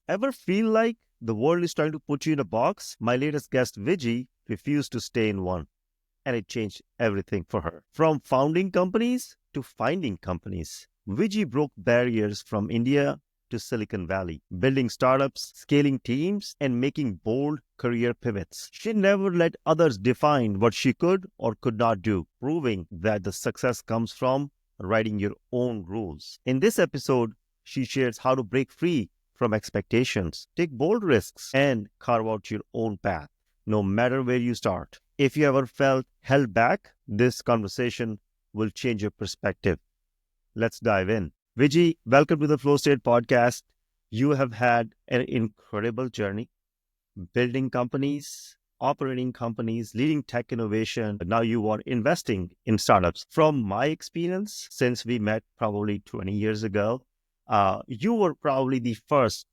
Ever feel like the world is trying to put you in a box? My latest guest, Vijji, refused to stay in one, and it changed everything for her. From founding companies to finding companies, Vijji broke barriers from India to Silicon Valley, building startups, scaling teams, and making bold career pivots. She never let others define what she could or could not do, proving that the success comes from writing your own rules. In this episode, she shares how to break free from expectations, take bold risks, and carve out your own path, no matter where you start. If you ever felt held back, this conversation will change your perspective. Let's dive in. Vijji, welcome to the Flow State podcast. You have had an incredible journey building companies, operating companies, leading tech innovation. Now you are investing in startups. From my experience, since we met probably 20 years ago, you were probably the first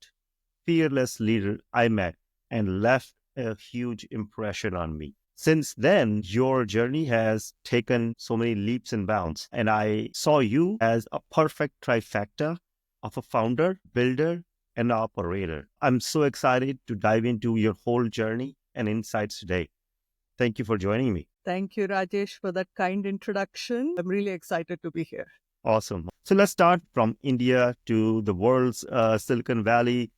fearless leader I met and left a huge impression on me. Since then, your journey has taken so many leaps and bounds, and I saw you as a perfect trifecta of a founder, builder, and operator. I'm so excited to dive into your whole journey and insights today. Thank you for joining me. Thank you, Rajesh, for that kind introduction. I'm really excited to be here. Awesome. So let's start from India to the world's Silicon Valley.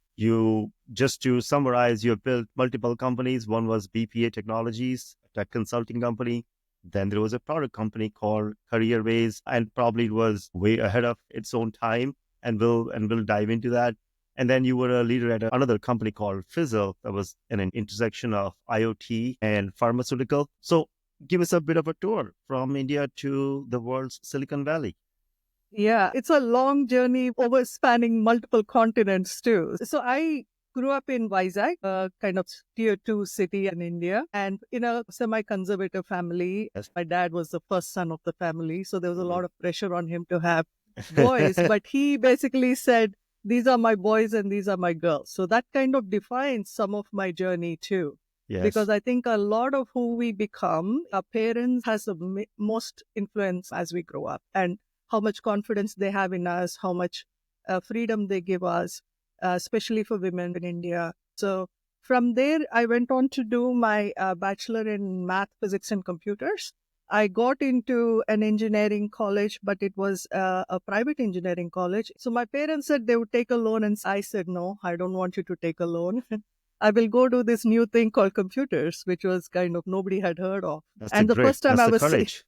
Just to summarize, you have built multiple companies. One was BPA Technologies, a tech consulting company. Then there was a product company called Careerways, and probably it was way ahead of its own time. And we'll dive into that. And then you were a leader at another company called Fizzle that was in an intersection of IoT and pharmaceutical. So give us a bit of a tour from India to the world's Silicon Valley. Yeah, it's a long journey over spanning multiple continents too. So I grew up in Vizag, a kind of tier 2 city in India, and in a semi-conservative family. Yes. My dad was the first son of the family, so there was a lot of pressure on him to have boys, but he basically said, these are my boys and these are my girls. So that kind of defines some of my journey too. Yes. Because I think a lot of who we become, our parents has the most influence as we grow up, and how much confidence they have in us, how much freedom they give us, especially for women in India. So from there, I went on to do my bachelor in math, physics, and computers. I got into an engineering college, but it was a private engineering college. So my parents said they would take a loan, and I said, no, I don't want you to take a loan. I will go do this new thing called computers, which was kind of nobody had heard of. And the first time I was courage.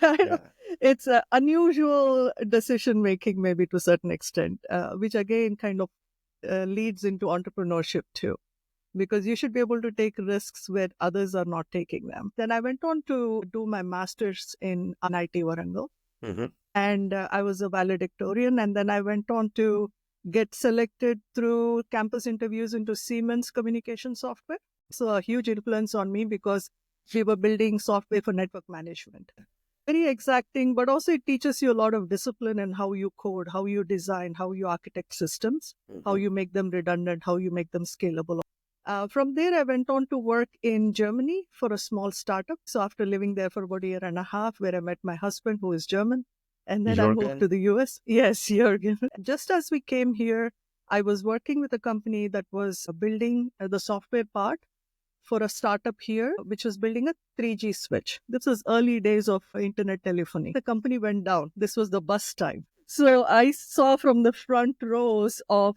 I know. It's an unusual decision making, maybe to a certain extent, which again kind of leads into entrepreneurship too, because you should be able to take risks where others are not taking them. Then I went on to do my master's in IIT Warangal, and I was a valedictorian. And then I went on to get selected through campus interviews into Siemens communication software. So a huge influence on me because we were building software for network management. Very exacting, but also it teaches you a lot of discipline in how you code, how you design, how you architect systems, how you make them redundant, how you make them scalable. From there, I went on to work in Germany for a small startup. So after living there for about a year and a half, where I met my husband, who is German, and then I moved to the US. Yes, Jürgen. Just as we came here, I was working with a company that was building the software part for a startup here, which was building a 3G switch. This was early days of internet telephony. The company went down. This was the bust time. So I saw from the front rows of,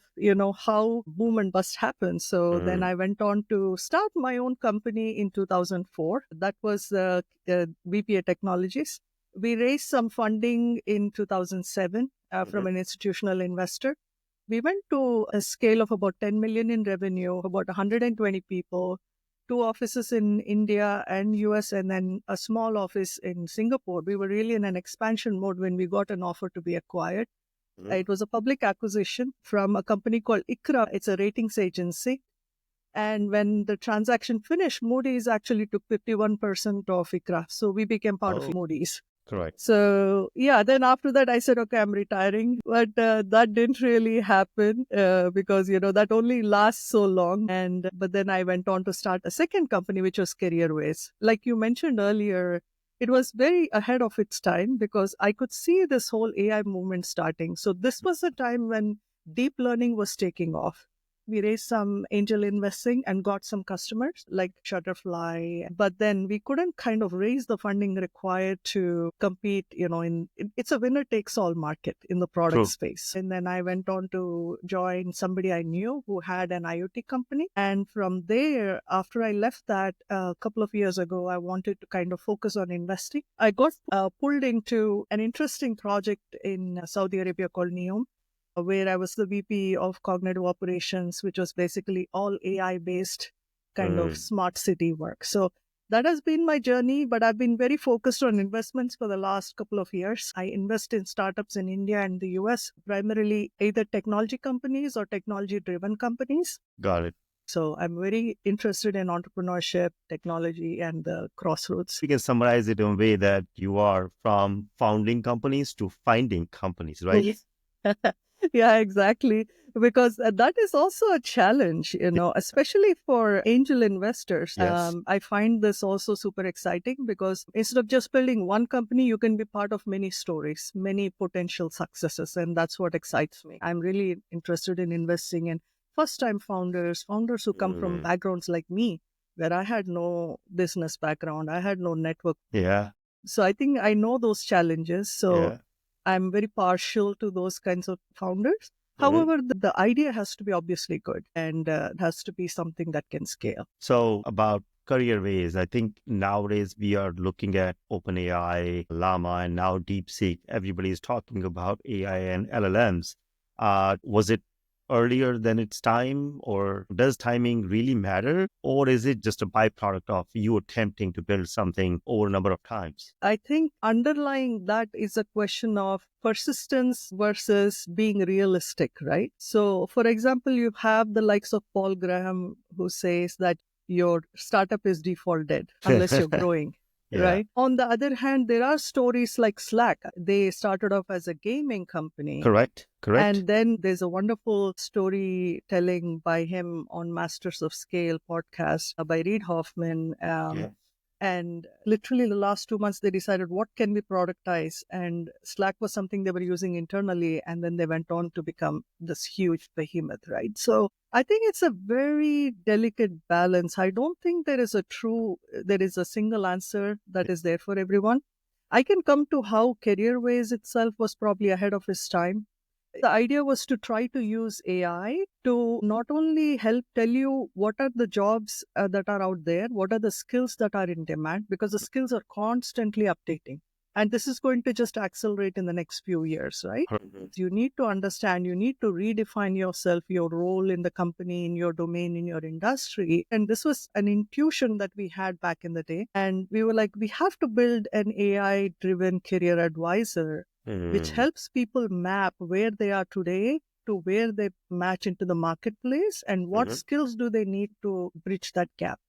how boom and bust happens. So then I went on to start my own company in 2004. That was BPA Technologies. We raised some funding in 2007 from an institutional investor. We went to a scale of about 10 million in revenue, about 120 people, 2 offices in India and US, and then a small office in Singapore. We were really in an expansion mode when we got an offer to be acquired. It was a public acquisition from a company called ICRA. It's a ratings agency. And when the transaction finished, Moody's actually took 51% of ICRA. So we became part of Moody's. Correct. So, then after that, I said, okay, I'm retiring. But that didn't really happen because, that only lasts so long. But then I went on to start a second company, which was Careerways. Like you mentioned earlier, it was very ahead of its time because I could see this whole AI movement starting. So this was a time when deep learning was taking off. We raised some angel investing and got some customers like Shutterfly. But then we couldn't kind of raise the funding required to compete, it's a winner takes all market in the product True. space. And then I went on to join somebody I knew who had an IoT company. And from there, after I left that a couple of years ago, I wanted to kind of focus on investing. I got pulled into an interesting project in Saudi Arabia called NEOM, where I was the VP of Cognitive Operations, which was basically all AI-based kind of smart city work. So that has been my journey, but I've been very focused on investments for the last couple of years. I invest in startups in India and the US, primarily either technology companies or technology-driven companies. Got it. So I'm very interested in entrepreneurship, technology, and the crossroads. We can summarize it in a way that you are from founding companies to finding companies, right? Yeah, exactly. Because that is also a challenge, especially for angel investors. Yes. I find this also super exciting because instead of just building one company, you can be part of many stories, many potential successes. And that's what excites me. I'm really interested in investing in first-time founders who come from backgrounds like me, where I had no business background, I had no network. Yeah. So I think I know those challenges. So I'm very partial to those kinds of founders. However, the idea has to be obviously good and it has to be something that can scale. So about career ways, I think nowadays we are looking at OpenAI, Llama, and now DeepSeek. Everybody is talking about AI and LLMs. Was it earlier than its time, or does timing really matter, or is it just a byproduct of you attempting to build something over a number of times? I think underlying that is a question of persistence versus being realistic, right? So, for example, you have the likes of Paul Graham who says that your startup is default dead unless you're growing. Yeah. Right. On the other hand, there are stories like Slack. They started off as a gaming company. Correct. And then there's a wonderful storytelling by him on Masters of Scale podcast by Reid Hoffman. And literally the last 2 months, they decided what can we productize. And Slack was something they were using internally. And then they went on to become this huge behemoth, right? So I think it's a very delicate balance. I don't think there is a single answer that is there for everyone. I can come to how CareerWays itself was probably ahead of its time. The idea was to try to use AI to not only help tell you what are the jobs that are out there, what are the skills that are in demand, because the skills are constantly updating. And this is going to just accelerate in the next few years, right? You need to understand, you need to redefine yourself, your role in the company, in your domain, in your industry. And this was an intuition that we had back in the day. And we were like, we have to build an AI-driven career advisor which helps people map where they are today to where they match into the marketplace and what skills do they need to bridge that gap.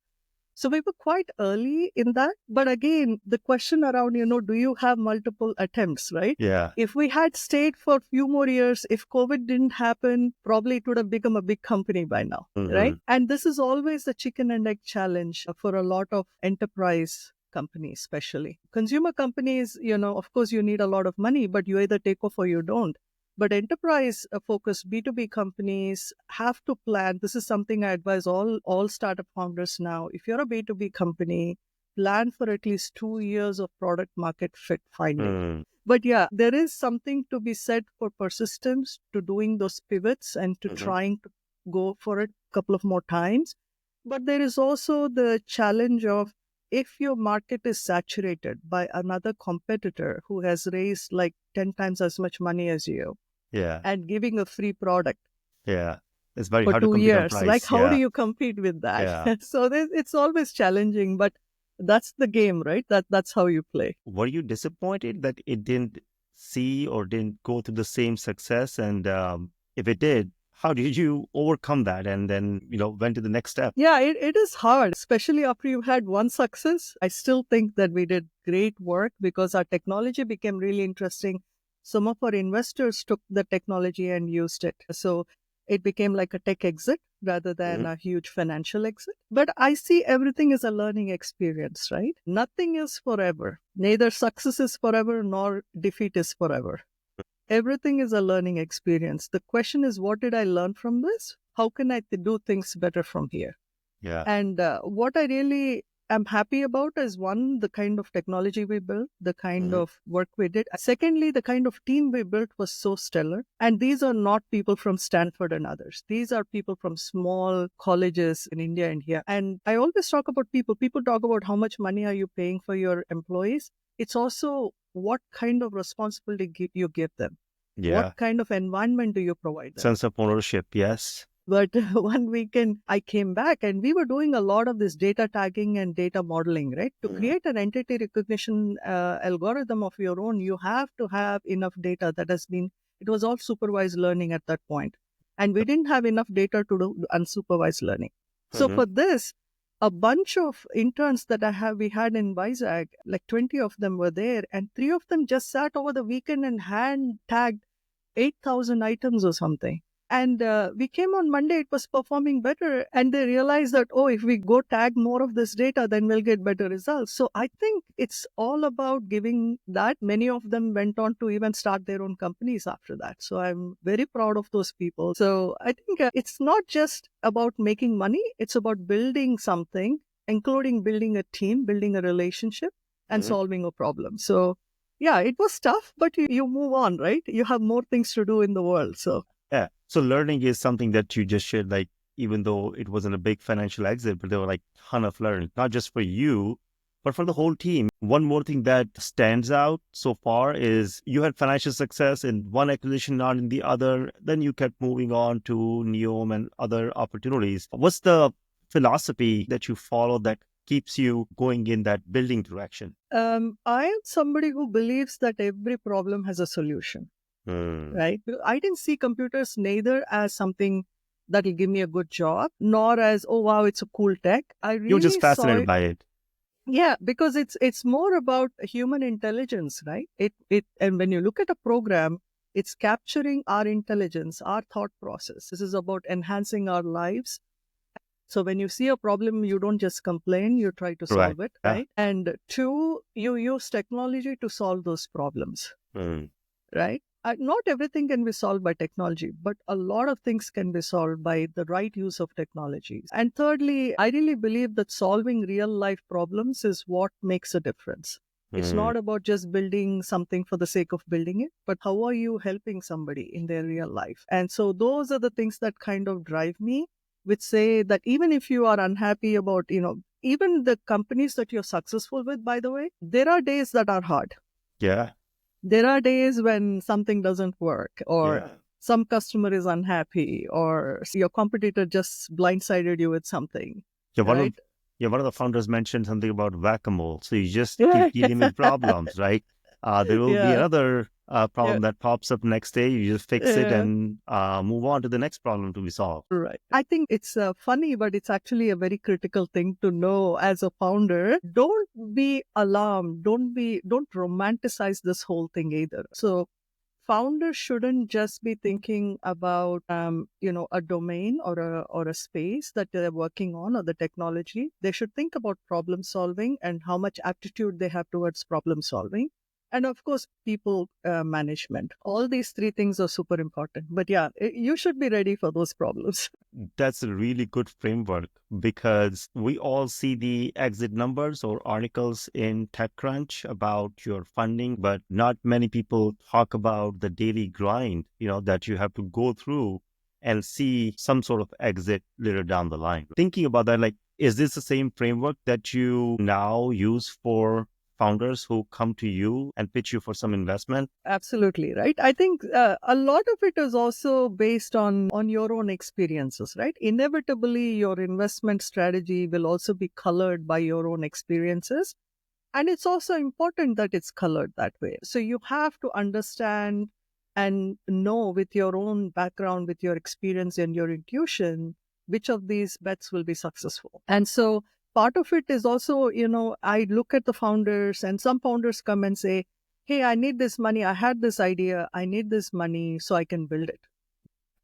So we were quite early in that. But again, the question around, do you have multiple attempts, right? Yeah. If we had stayed for a few more years, if COVID didn't happen, probably it would have become a big company by now, right? And this is always the chicken and egg challenge for a lot of enterprise companies, especially consumer companies. Of course you need a lot of money, but you either take off or you don't. But enterprise focused B2B companies have to plan. This is something I advise all startup founders now. If you're a B2B company, plan for at least 2 years of product market fit finding. But yeah, there is something to be said for persistence, to doing those pivots and to trying to go for it a couple of more times. But there is also the challenge of, if your market is saturated by another competitor who has raised like 10 times as much money as you, and giving a free product, it's very for hard to 2 compete on years, price. like how do you compete with that? So it's always challenging, but that's the game, right? That's how you play. Were you disappointed that it didn't see or didn't go through the same success? And if it did, how did you overcome that and then, went to the next step? Yeah, it is hard, especially after you've had one success. I still think that we did great work because our technology became really interesting. Some of our investors took the technology and used it. So it became like a tech exit rather than a huge financial exit. But I see everything as a learning experience, right? Nothing is forever. Neither success is forever nor defeat is forever. everything is a learning experience. The question is, what did I learn from this? How can I do things better from here? Yeah. And what I really am happy about is, one, the kind of technology we built, the kind of work we did. Secondly, the kind of team we built was so stellar. And these are not people from Stanford and others. These are people from small colleges in India and here. And I always talk about people. People talk about how much money are you paying for your employees. It's also what kind of responsibility you give them. Yeah. What kind of environment do you provide them? Sense of ownership, yes. But one weekend I came back and we were doing a lot of this data tagging and data modeling, right? To create an entity recognition algorithm of your own, you have to have enough data that has been, it was all supervised learning at that point. And we didn't have enough data to do unsupervised learning. So for this, a bunch of interns that we had in Vizag, like 20 of them were there, and 3 of them just sat over the weekend and hand tagged 8,000 items or something. And we came on Monday, it was performing better. And they realized that, oh, if we go tag more of this data, then we'll get better results. So I think it's all about giving that. Many of them went on to even start their own companies after that. So I'm very proud of those people. So I think it's not just about making money. It's about building something, including building a team, building a relationship, and solving a problem. So yeah, it was tough, but you move on, right? You have more things to do in the world. So yeah. So learning is something that you just shared, like, even though it wasn't a big financial exit, but there were like a ton of learning, not just for you, but for the whole team. One more thing that stands out so far is you had financial success in one acquisition, not in the other. Then you kept moving on to Neom and other opportunities. What's the philosophy that you follow that keeps you going in that building direction? I am somebody who believes that every problem has a solution. Right? I didn't see computers neither as something that will give me a good job, nor as, oh, wow, it's a cool tech. I really You're just saw fascinated it. by it. Yeah, because it's more about human intelligence, right? And when you look at a program, it's capturing our intelligence, our thought process. This is about enhancing our lives. So when you see a problem, you don't just complain, you try to Right. solve it, Yeah. right? And two, you use technology to solve those problems, right? Not everything can be solved by technology, but a lot of things can be solved by the right use of technologies. And thirdly, I really believe that solving real life problems is what makes a difference. It's not about just building something for the sake of building it, but how are you helping somebody in their real life? And so those are the things that kind of drive me, which say that even if you are unhappy about, even the companies that you're successful with, by the way, there are days that are hard. Yeah. There are days when something doesn't work, or some customer is unhappy, or your competitor just blindsided you with something. Yeah, right? one of the founders mentioned something about whack-a-mole. So you just keep dealing with problems, right? There will be another problem that pops up next day. You just fix it and move on to the next problem to be solved. Right. I think it's funny, but it's actually a very critical thing to know as a founder. Don't be alarmed. Don't romanticize this whole thing either. So founders shouldn't just be thinking about, a domain or a space that they're working on, or the technology. They should think about problem solving and how much aptitude they have towards problem solving. And of course, people management. All these three things are super important. But yeah, you should be ready for those problems. That's a really good framework, because we all see the exit numbers or articles in TechCrunch about your funding, but not many people talk about the daily grind, that you have to go through and see some sort of exit later down the line. Thinking about that, like, is this the same framework that you now use for founders who come to you and pitch you for some investment? Absolutely, right? I think a lot of it is also based on your own experiences, right? Inevitably, your investment strategy will also be colored by your own experiences. And it's also important that it's colored that way. So you have to understand and know, with your own background, with your experience and your intuition, which of these bets will be successful. And so part of it is also, I look at the founders, and some founders come and say, hey, I need this money. I had this idea. I need this money so I can build it.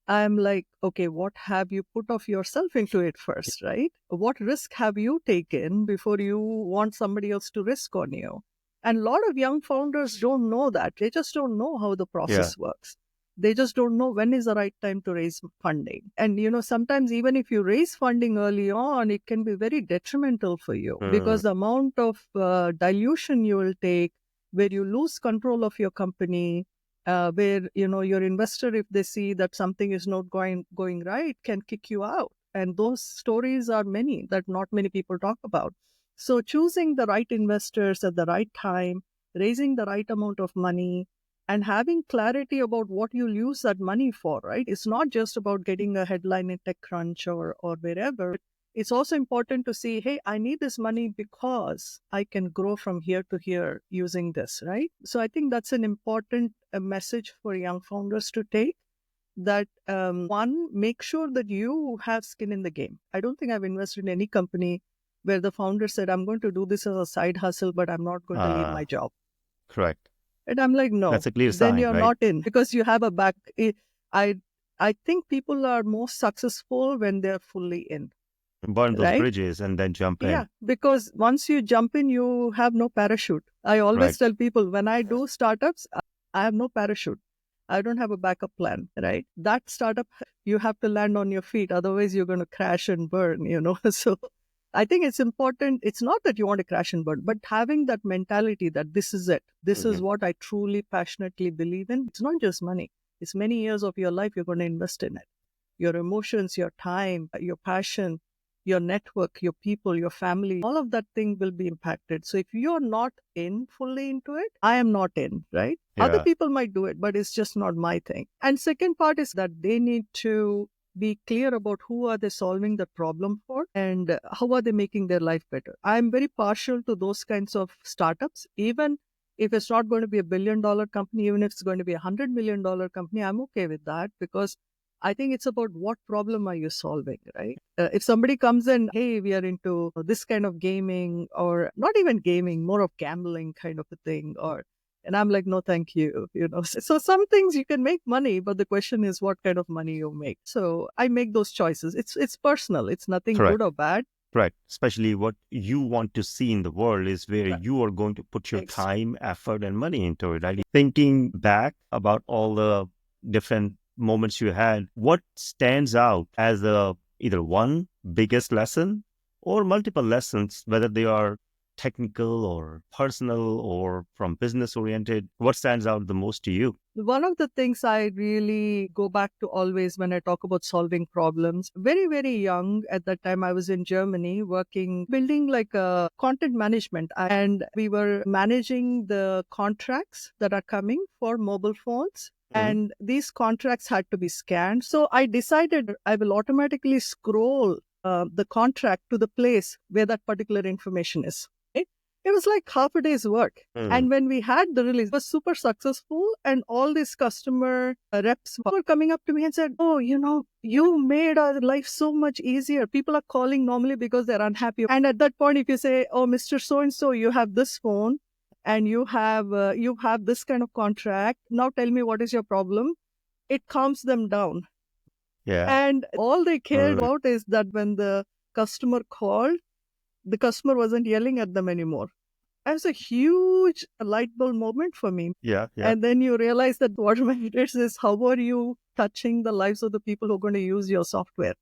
I'm like, okay, what have you put of yourself into it first, right? What risk have you taken before you want somebody else to risk on you? And a lot of young founders don't know that. They just don't know how the process works. They just don't know when is the right time to raise funding. And, sometimes even if you raise funding early on, it can be very detrimental for you because the amount of dilution you will take, where you lose control of your company, where, your investor, if they see that something is not going right, can kick you out. And those stories are many that not many people talk about. So choosing the right investors at the right time, raising the right amount of money, and having clarity about what you'll use that money for, right? It's not just about getting a headline in TechCrunch or wherever. It's also important to see, hey, I need this money because I can grow from here to here using this, right? So I think that's an important message for young founders to take. That one, make sure that you have skin in the game. I don't think I've invested in any company where the founder said, I'm going to do this as a side hustle, but I'm not going to leave my job. Correct. And I'm like, no, that's a clear then sign, you're right? not in because you have a back. I think people are most successful when they're fully in. Burn those right? bridges and then jump in. Yeah, because once you jump in, you have no parachute. I always tell people when I do startups, I have no parachute. I don't have a backup plan, right? That startup, you have to land on your feet. Otherwise, you're going to crash and burn, So I think it's important. It's not that you want to crash and burn, but having that mentality that this is it. This is what I truly, passionately believe in. It's not just money. It's many years of your life you're going to invest in it. Your emotions, your time, your passion, your network, your people, your family, all of that thing will be impacted. So if you're not fully into it, I am not in, right? Other people might do it, but it's just not my thing. And second part is that they need to be clear about who are they solving the problem for and how are they making their life better. I'm very partial to those kinds of startups. Even if it's not going to be $1 billion company, even if it's going to be $100 million company, I'm okay with that because I think it's about what problem are you solving, right? If somebody comes in, hey, we are into this kind of gaming or not even gaming, more of gambling kind of a thing, and I'm like, no, thank you. So some things you can make money, but the question is what kind of money you make. So I make those choices. It's personal. It's nothing good or bad. Right. Especially what you want to see in the world is where you are going to put your time, effort, and money into it. Right? Thinking back about all the different moments you had, what stands out as either one biggest lesson or multiple lessons, whether they are technical or personal or from business oriented? What stands out the most to you? One of the things I really go back to always when I talk about solving problems, very, very young at that time, I was in Germany building like a content management. And we were managing the contracts that are coming for mobile phones. And these contracts had to be scanned. So I decided I will automatically scroll the contract to the place where that particular information is. It was like half a day's work. And when we had the release, it was super successful. And all these customer reps were coming up to me and said, oh, you made our life so much easier. People are calling normally because they're unhappy. And at that point, if you say, oh, Mr. So-and-so, you have this phone and you have this kind of contract. Now tell me what is your problem. It calms them down. Yeah. And all they cared about is that when the customer called, the customer wasn't yelling at them anymore. It was a huge light bulb moment for me. Yeah. And then you realize that what matters is how are you touching the lives of the people who are going to use your software.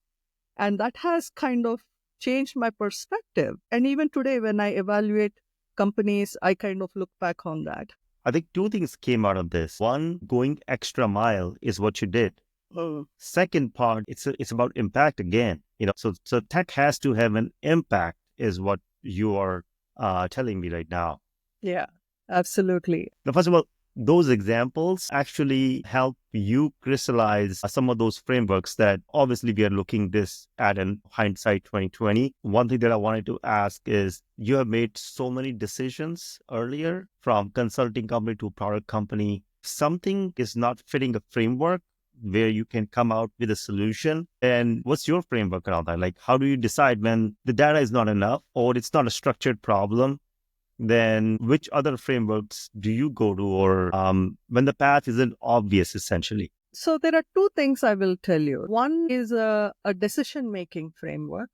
And that has kind of changed my perspective. And even today, when I evaluate companies, I kind of look back on that. I think two things came out of this. One, going extra mile is what you did. Second part, it's about impact again. So tech has to have an impact is what you are telling me right now. Yeah, absolutely. Now, first of all, those examples actually help you crystallize some of those frameworks that obviously we are looking this at in hindsight 2020. One thing that I wanted to ask is you have made so many decisions earlier from consulting company to product company. Something is not fitting a framework where you can come out with a solution. And what's your framework around that? Like, how do you decide when the data is not enough or it's not a structured problem? Then which other frameworks do you go to or when the path isn't obvious, essentially? So there are two things I will tell you. One is a decision-making framework.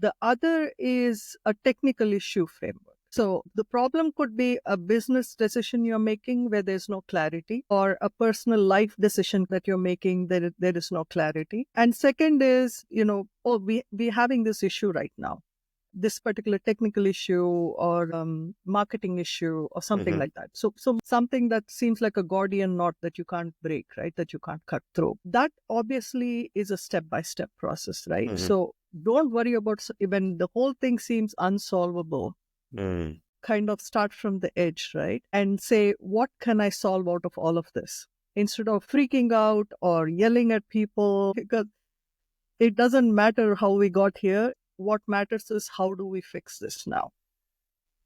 The other is a technical issue framework. So the problem could be a business decision you're making where there's no clarity, or a personal life decision that you're making there is no clarity. And second is, we're having this issue right now, this particular technical issue or marketing issue or something Mm-hmm. like that. So something that seems like a Gordian knot that you can't break, right? That you can't cut through. That obviously is a step-by-step process, right? Mm-hmm. So don't worry about when the whole thing seems unsolvable. Mm. Kind of start from the edge, right? And say, what can I solve out of all of this? Instead of freaking out or yelling at people, because it doesn't matter how we got here. What matters is how do we fix this now,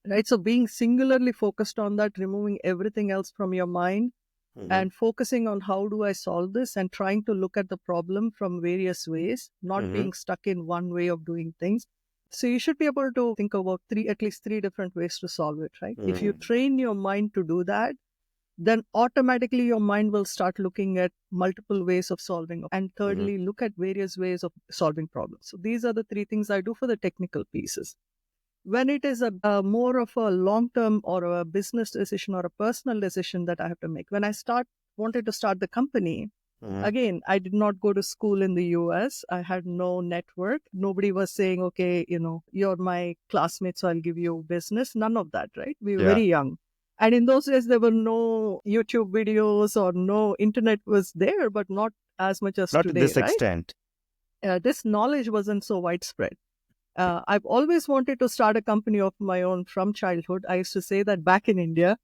right? So being singularly focused on that, removing everything else from your mind Mm-hmm. and focusing on how do I solve this, and trying to look at the problem from various ways, not Mm-hmm. being stuck in one way of doing things. So you should be able to think about at least three different ways to solve it, right? If you Mm. train your mind to do that, then automatically your mind will start looking at multiple ways of solving. And Mm-hmm. thirdly, look at various ways of solving problems. So these are the three things I do for the technical pieces. When it is a more of a long-term or a business decision or a personal decision that I have to make, when I wanted to start the company, Mm-hmm. again, I did not go to school in the US. I had no network. Nobody was saying, okay, you're my classmate, so I'll give you business. None of that, right? We were Yeah. very young. And in those days, there were no YouTube videos or no internet was there, but not as much as Not to today, this right? extent. This knowledge wasn't so widespread. I've always wanted to start a company of my own from childhood. I used to say that back in India.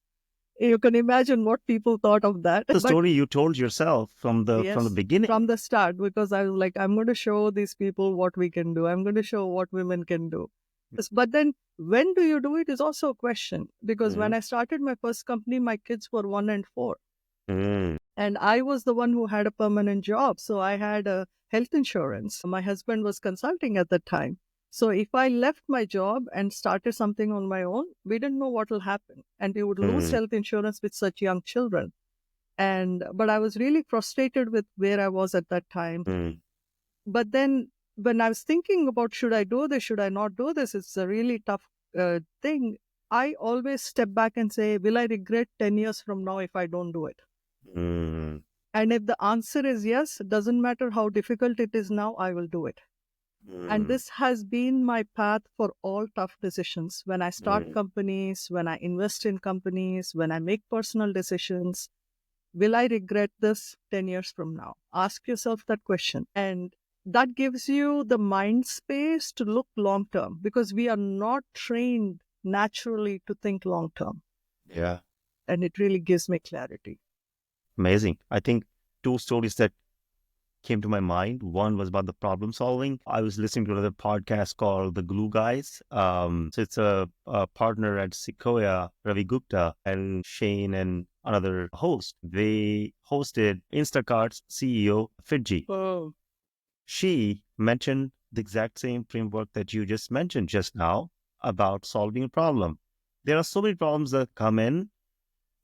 You can imagine what people thought of that. The But story you told yourself from the yes, beginning. from the start, because I was like, I'm going to show these people what we can do. I'm going to show what women can do. But then when do you do it is also a question. Because Mm-hmm. when I started my first company, my kids were 1 and 4. Mm. And I was the one who had a permanent job. So I had a health insurance. My husband was consulting at the time. So if I left my job and started something on my own, we didn't know what will happen. And we would lose Mm. health insurance with such young children. But I was really frustrated with where I was at that time. Mm. But then when I was thinking about, should I do this, should I not do this, it's a really tough thing. I always step back and say, will I regret 10 years from now if I don't do it? Mm. And if the answer is yes, it doesn't matter how difficult it is now, I will do it. And Mm. this has been my path for all tough decisions. When I start Mm. companies, when I invest in companies, when I make personal decisions, will I regret this 10 years from now? Ask yourself that question. And that gives you the mind space to look long term, because we are not trained naturally to think long term. Yeah. And it really gives me clarity. Amazing. I think two stories that came to my mind. One was about the problem solving. I was listening to another podcast called The Glue Guys. So it's a partner at Sequoia, Ravi Gupta, and Shane and another host. They hosted Instacart's CEO, Vijji. Oh. She mentioned the exact same framework that you just mentioned just now about solving a problem. There are so many problems that come in.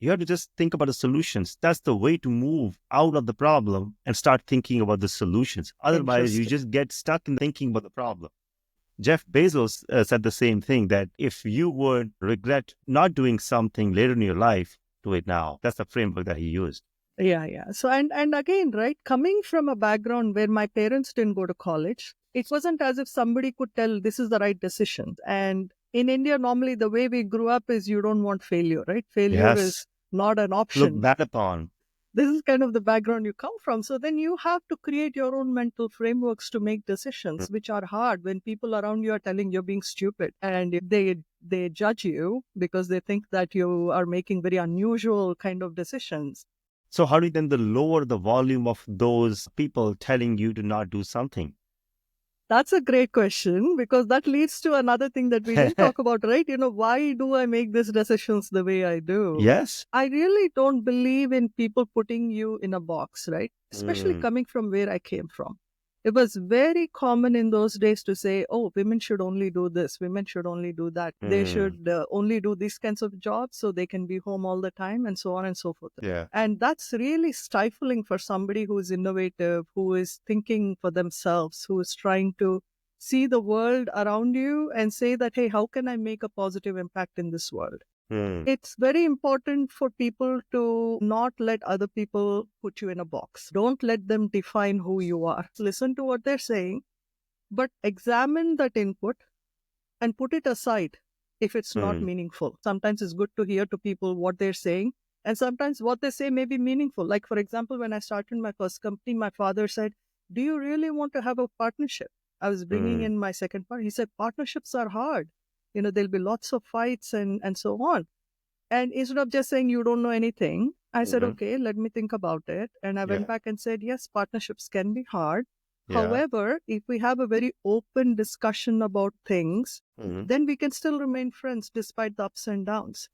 You have to just think about the solutions. That's the way to move out of the problem and start thinking about the solutions. Otherwise, you just get stuck in thinking about the problem. Jeff Bezos said the same thing, that if you would regret not doing something later in your life, do it now. That's the framework that he used. Yeah. So, and again, right, coming from a background where my parents didn't go to college, it wasn't as if somebody could tell this is the right decision. And in India, normally the way we grew up is you don't want failure, right? Failure Yes. is not an Look option. back upon. This is kind of the background you come from. So then you have to create your own mental frameworks to make decisions, which are hard when people around you are telling you're being stupid, and they judge you because they think that you are making very unusual kind of decisions. So how do you then lower the volume of those people telling you to not do something? That's a great question, because that leads to another thing that we didn't talk about, right? Why do I make these decisions the way I do? Yes. I really don't believe in people putting you in a box, right? Especially Mm. coming from where I came from. It was very common in those days to say, oh, women should only do this, women should only do that. They should only do these kinds of jobs so they can be home all the time, and so on and so forth. Yeah. And that's really stifling for somebody who is innovative, who is thinking for themselves, who is trying to see the world around you and say that, hey, how can I make a positive impact in this world? It's very important for people to not let other people put you in a box. Don't let them define who you are. Listen to what they're saying, but examine that input and put it aside if it's not meaningful. Sometimes it's good to hear to people what they're saying, and sometimes what they say may be meaningful. Like, for example, when I started my first company, my father said, do you really want to have a partnership? I was bringing in my second part. He said, partnerships are hard. There'll be lots of fights and so on. And instead of just saying, you don't know anything, I said, okay, let me think about it. And I went back and said, yes, partnerships can be hard. However, if we have a very open discussion about things, then we can still remain friends despite the ups and downs.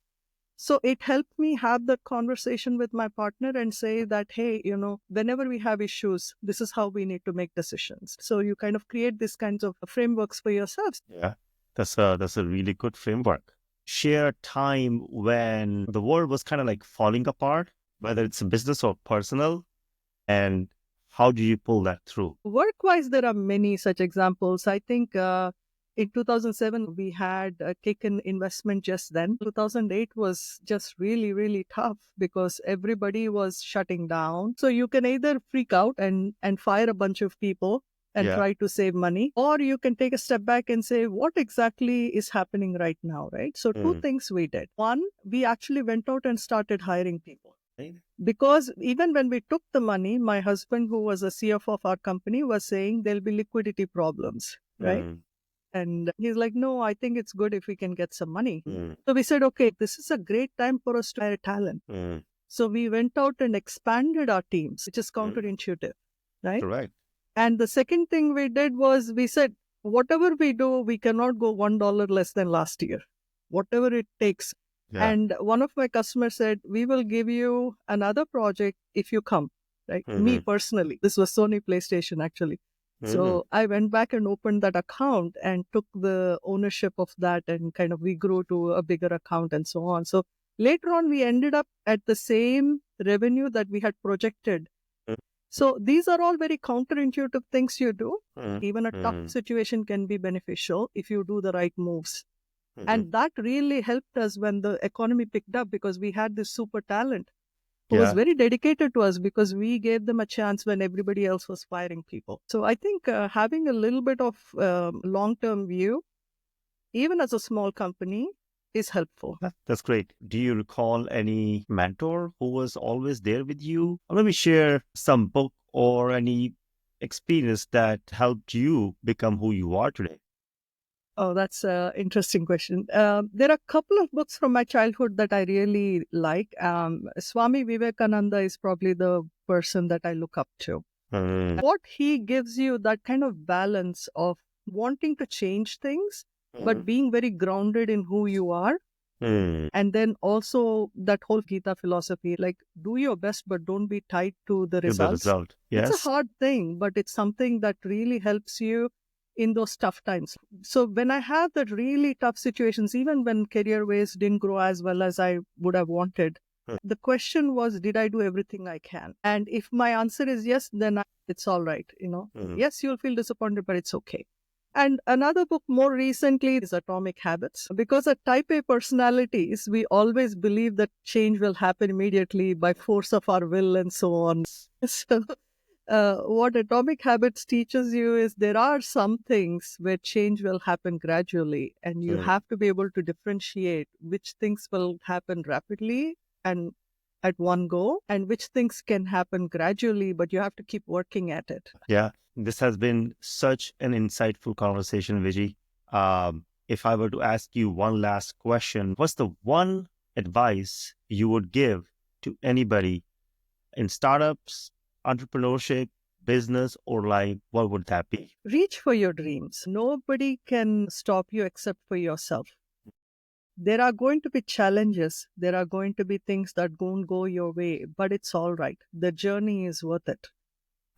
So it helped me have that conversation with my partner and say that, hey, whenever we have issues, this is how we need to make decisions. So you kind of create these kinds of frameworks for yourselves. Yeah, that's a really good framework. Share a time when the world was kind of like falling apart, whether it's business or personal, and how do you pull that through? Work-wise, there are many such examples. I think in 2007, we had taken investment just then. 2008 was just really, really tough because everybody was shutting down. So you can either freak out and fire a bunch of people and try to save money, or you can take a step back and say, what exactly is happening right now, right? So two things we did. One, we actually went out and started hiring people. Because even when we took the money, my husband, who was a CFO of our company, was saying there'll be liquidity problems, right? And he's like, no, I think it's good if we can get some money. So we said, okay, this is a great time for us to hire talent. So we went out and expanded our teams, which is counterintuitive, right? Correct. And the second thing we did was we said, whatever we do, we cannot go $1 less than last year, whatever it takes. And one of my customers said, we will give you another project if you come, right? Me personally. This was Sony PlayStation, actually. So I went back and opened that account and took the ownership of that, and kind of we grew to a bigger account and so on. So later on, we ended up at the same revenue that we had projected. So these are all very counterintuitive things you do. Even a tough situation can be beneficial if you do the right moves. And that really helped us when the economy picked up, because we had this super talent who was very dedicated to us because we gave them a chance when everybody else was firing people. So I think having a little bit of long-term view, even as a small company, is helpful. That's great. Do you recall any mentor who was always there with you? Or maybe share some book or any experience that helped you become who you are today. Oh, that's an interesting question. There are a couple of books from my childhood that I really like. Swami Vivekananda is probably the person that I look up to. What he gives you, that kind of balance of wanting to change things, but being very grounded in who you are. And then also that whole Gita philosophy, like do your best, but don't be tied to the results. Yes. It's a hard thing, but it's something that really helps you in those tough times. So when I have that really tough situations, even when career ways didn't grow as well as I would have wanted, the question was, did I do everything I can? And if my answer is yes, then it's all right. Yes, you'll feel disappointed, but it's okay. And another book more recently is Atomic Habits. Because of type A personalities, we always believe that change will happen immediately by force of our will and so on. So what Atomic Habits teaches you is there are some things where change will happen gradually, and you have to be able to differentiate which things will happen rapidly and at one go, and which things can happen gradually, but you have to keep working at it. Yeah, this has been such an insightful conversation, Vijji. If I were to ask you one last question, what's the one advice you would give to anybody in startups, entrepreneurship, business, or life? What would that be? Reach for your dreams. Nobody can stop you except for yourself. There are going to be challenges. There are going to be things that won't go your way, but it's all right. The journey is worth it.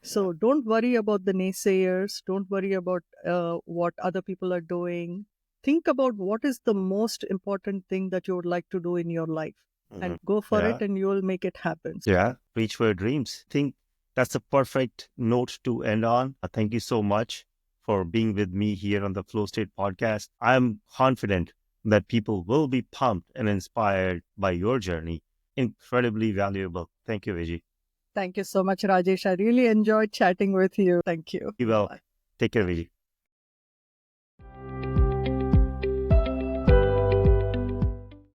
So don't worry about the naysayers. Don't worry about what other people are doing. Think about what is the most important thing that you would like to do in your life, and go for it, and you'll make it happen. Yeah, reach for your dreams. I think that's a perfect note to end on. Thank you so much for being with me here on the Flow State podcast. I'm confident that people will be pumped and inspired by your journey. Incredibly valuable. Thank you, Vijay. Thank you so much, Rajesh. I really enjoyed chatting with you. Thank you. Be well. Bye. Take care, Vijay.